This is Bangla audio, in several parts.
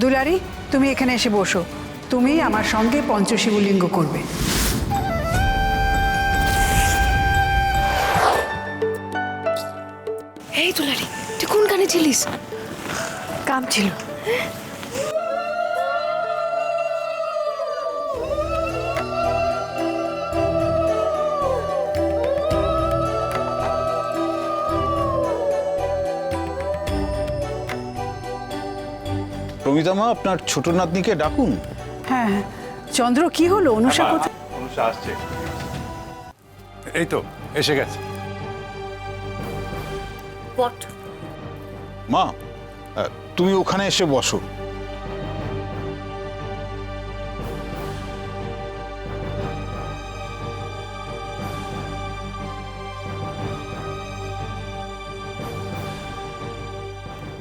দুলারি, তুমি এখানে এসে বসো। তুমি আমার সঙ্গে পঞ্চশিবলিঙ্গ করবে। এই দুলারি, তুই কোন গানে ছিলিস? কাম ছিল। প্রমিতা মা, আপনার ছোট নাতনিকে ডাকুন। হ্যাঁ হ্যাঁ, চন্দ্র কি হলো? অনুষা কোথায়? অনুষা আসছে। এই তো এসে গেছে। হোয়াট? মা, তুমি ওখানে এসে বসো।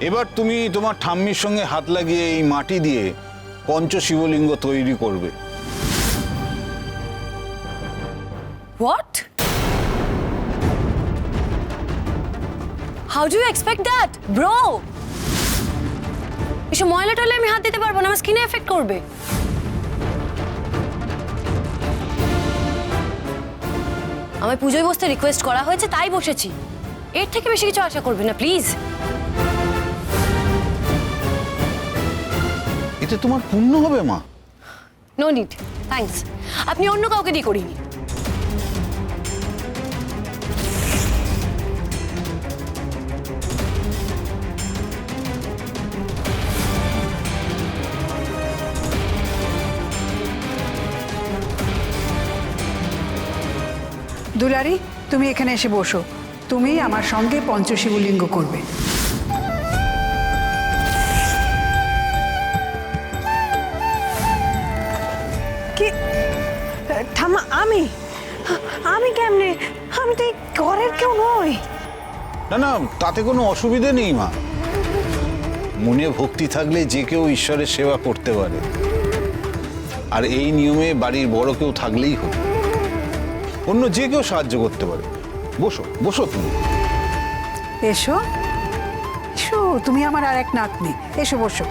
এবার তুমি তোমার ঠাম্মির সঙ্গে হাত লাগিয়ে এই মাটি দিয়ে পঞ্চশিবলিঙ্গ তৈরি করবে। What? How do you expect that bro? এসব ময়লা টয়লা আমি হাত দিতে পারবো না, আমার স্কিনে এফেক্ট করবে। আমায় পুজোয় বসতে রিকোয়েস্ট করা হয়েছে, তাই বসেছি। এর থেকে বেশি কিছু আশা করবে না প্লিজ। এতে তোমার পুণ্য হবে মা। No need, thanks. আপনি অন্য কাউকে দিয়ে করিনি। দুলারি, তুমি এখানে এসে বসো। তুমি আমার সঙ্গে পঞ্চশিবলিঙ্গ করবে। কি ঠাম্মা, আমি কেমনে? আমি তো এই ঘরের কেউ নই। না না, তাতে কোনো অসুবিধে নেই মা। মনে ভক্তি থাকলে যে কেউ ঈশ্বরের সেবা করতে পারে। আর এই নিয়মে বাড়ির বড় কেউ থাকলেই হতো, অন্য যে কেউ সাহায্য করতে পারে। বসো বসো তুমি। এসো এসো, তুমি আমার আর এক নাতনি। এসো বসো।